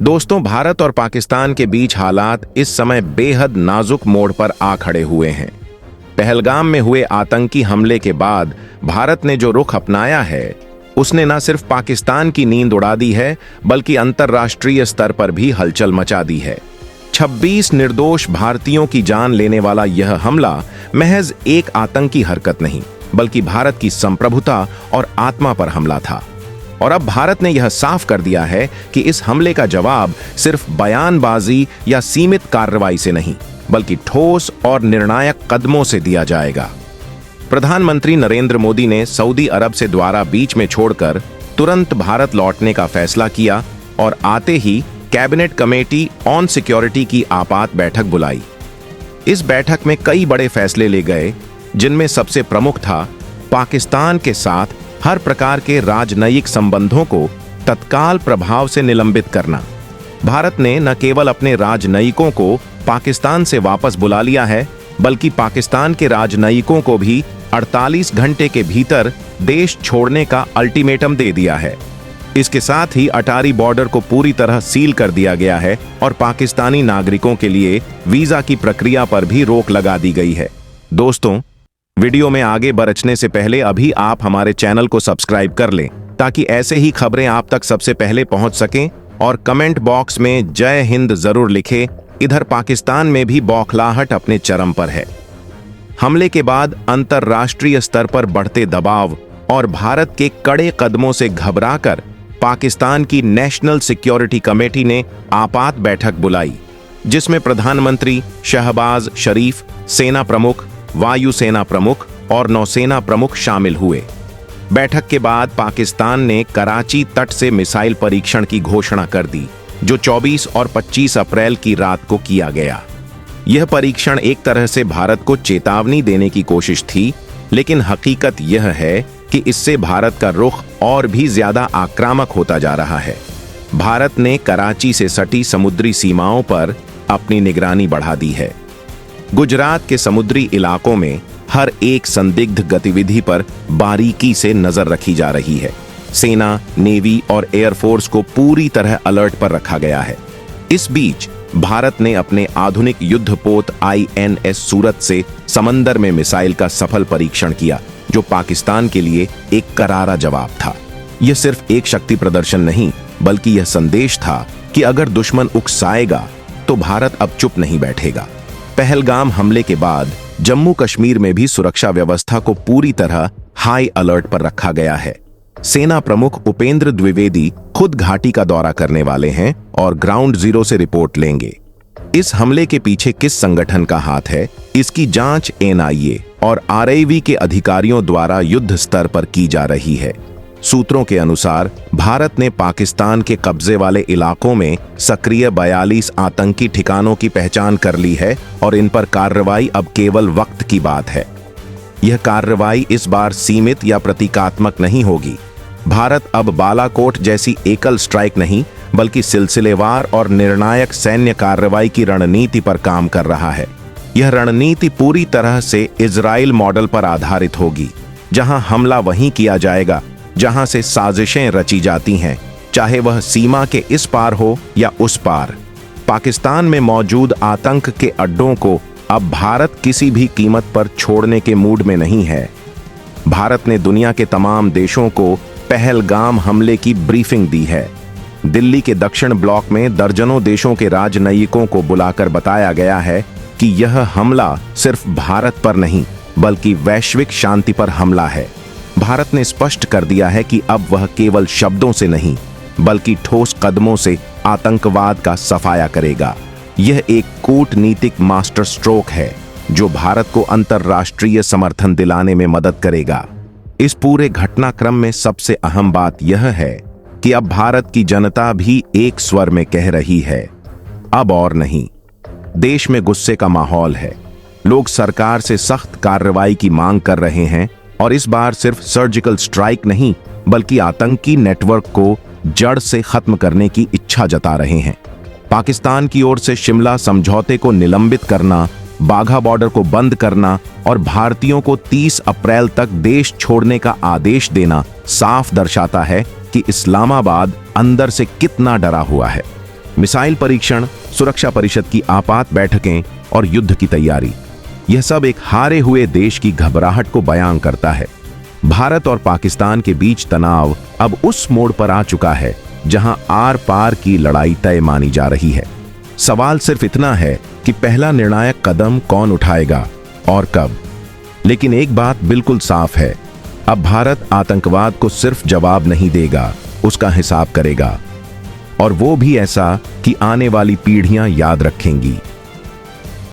दोस्तों, भारत और पाकिस्तान के बीच हालात इस समय बेहद नाजुक मोड़ पर आ खड़े हुए हैं। पहलगाम में हुए आतंकी हमले के बाद भारत ने जो रुख अपनाया है, उसने न सिर्फ पाकिस्तान की नींद उड़ा दी है, बल्कि अंतर्राष्ट्रीय स्तर पर भी हलचल मचा दी है। 26 निर्दोष भारतीयों की जान लेने वाला यह हमला महज एक आतंकी हरकत नहीं, बल्कि भारत की संप्रभुता और आत्मा पर हमला था। और अब भारत ने यह साफ कर दिया है कि इस हमले का जवाब सिर्फ बयानबाजी या सीमित कार्रवाई से नहीं, बल्कि ठोस और निर्णायक कदमों से दिया जाएगा। प्रधानमंत्री नरेंद्र मोदी ने सऊदी अरब से द्वारा बीच में छोड़कर तुरंत भारत लौटने का फैसला किया और आते ही कैबिनेट कमेटी ऑन सिक्योरिटी की आपात बैठक बुलाई। इस बैठक में कई बड़े फैसले ले गए, जिनमें सबसे प्रमुख था पाकिस्तान के साथ हर प्रकार के राजनयिक संबंधों को तत्काल प्रभाव से निलंबित करना। भारत ने न केवल अपने राजनयिकों को पाकिस्तान से वापस बुला लिया है, बल्कि पाकिस्तान के राजनयिकों को भी 48 घंटे के भीतर देश छोड़ने का अल्टीमेटम दे दिया है। इसके साथ ही अटारी बॉर्डर को पूरी तरह सील कर दिया गया है और पाकिस्तानी नागरिकों के लिए वीजा की प्रक्रिया पर भी रोक लगा दी गई है। दोस्तों, वीडियो में आगे बढ़ने से पहले अभी आप हमारे चैनल को सब्सक्राइब कर लें, ताकि ऐसे ही खबरें आप तक सबसे पहले पहुंच सकें। और कमेंट बॉक्स में जय हिंद जरूर लिखें। इधर पाकिस्तान में भी बौखलाहट अपने चरम पर है। हमले के बाद अंतर्राष्ट्रीय स्तर पर बढ़ते दबाव और भारत के कड़े कदमों से घबराकर पाकिस्तान की नेशनल सिक्योरिटी कमेटी ने आपात बैठक बुलाई, जिसमें प्रधानमंत्री शहबाज शरीफ, सेना प्रमुख, वायुसेना प्रमुख और नौसेना प्रमुख शामिल हुए। बैठक के बाद पाकिस्तान ने कराची तट से मिसाइल परीक्षण की घोषणा कर दी, जो 24 और 25 अप्रैल की रात को किया गया। यह परीक्षण एक तरह से भारत को चेतावनी देने की कोशिश थी, लेकिन हकीकत यह है कि इससे भारत का रुख और भी ज्यादा आक्रामक होता जा रहा है। भारत ने कराची से सटी समुद्री सीमाओं पर अपनी निगरानी बढ़ा दी है। गुजरात के समुद्री इलाकों में हर एक संदिग्ध गतिविधि पर बारीकी से नजर रखी जा रही है। सेना, नेवी और एयरफोर्स को पूरी तरह अलर्ट पर रखा गया है। इस बीच भारत ने अपने आधुनिक युद्धपोत INS सूरत से समंदर में मिसाइल का सफल परीक्षण किया, जो पाकिस्तान के लिए एक करारा जवाब था। यह सिर्फ एक शक्ति प्रदर्शन नहीं, बल्कि यह संदेश था कि अगर दुश्मन उकसाएगा तो भारत अब चुप नहीं बैठेगा। पहलगाम हमले के बाद जम्मू कश्मीर में भी सुरक्षा व्यवस्था को पूरी तरह हाई अलर्ट पर रखा गया है। सेना प्रमुख उपेंद्र द्विवेदी खुद घाटी का दौरा करने वाले हैं और ग्राउंड जीरो से रिपोर्ट लेंगे। इस हमले के पीछे किस संगठन का हाथ है, इसकी जांच NIA और RIV के अधिकारियों द्वारा युद्ध स्तर पर की जा रही है। सूत्रों के अनुसार भारत ने पाकिस्तान के कब्जे वाले इलाकों में सक्रिय 42 आतंकी ठिकानों की पहचान कर ली है और इन पर कार्रवाई अब केवल वक्त की बात है। यह कार्रवाई इस बार सीमित या प्रतीकात्मक नहीं होगी। भारत अब बालाकोट जैसी एकल स्ट्राइक नहीं, बल्कि सिलसिलेवार और निर्णायक सैन्य कार्रवाई की रणनीति पर काम कर रहा है। यह रणनीति पूरी तरह से इजराइल मॉडल पर आधारित होगी, जहां हमला वहीं किया जाएगा जहां से साजिशें रची जाती हैं, चाहे वह सीमा के इस पार हो या उस पार। पाकिस्तान में मौजूद आतंक के अड्डों को अब भारत किसी भी कीमत पर छोड़ने के मूड में नहीं है। भारत ने दुनिया के तमाम देशों को पहलगाम हमले की ब्रीफिंग दी है। दिल्ली के दक्षिण ब्लॉक में दर्जनों देशों के राजनयिकों को बुलाकर बताया गया है कि यह हमला सिर्फ भारत पर नहीं, बल्कि वैश्विक शांति पर हमला है। भारत ने स्पष्ट कर दिया है कि अब वह केवल शब्दों से नहीं, बल्कि ठोस कदमों से आतंकवाद का सफाया करेगा। यह एक कूटनीतिक मास्टर स्ट्रोक है, जो भारत को अंतर्राष्ट्रीय समर्थन दिलाने में मदद करेगा। इस पूरे घटनाक्रम में सबसे अहम बात यह है कि अब भारत की जनता भी एक स्वर में कह रही है, अब और नहीं। देश में गुस्से का माहौल है। लोग सरकार से सख्त कार्रवाई की मांग कर रहे हैं और इस बार सिर्फ सर्जिकल स्ट्राइक नहीं, बल्कि आतंकी नेटवर्क को जड़ से खत्म करने की इच्छा जता रहे हैं। पाकिस्तान की ओर से शिमला समझौते को निलंबित करना, बाघा बॉर्डर को बंद करना और भारतीयों को 30 अप्रैल तक देश छोड़ने का आदेश देना साफ दर्शाता है कि इस्लामाबाद अंदर से कितना डरा हुआ है। मिसाइल परीक्षण, सुरक्षा परिषद की आपात बैठकें और युद्ध की तैयारी, यह सब एक हारे हुए देश की घबराहट को बयां करता है। भारत और पाकिस्तान के बीच तनाव अब उस मोड़ पर आ चुका है जहां आर पार की लड़ाई तय मानी जा रही है। सवाल सिर्फ इतना है कि पहला निर्णायक कदम कौन उठाएगा और कब। लेकिन एक बात बिल्कुल साफ है, अब भारत आतंकवाद को सिर्फ जवाब नहीं देगा, उसका हिसाब करेगा, और वो भी ऐसा कि आने वाली पीढ़ियां याद रखेंगी।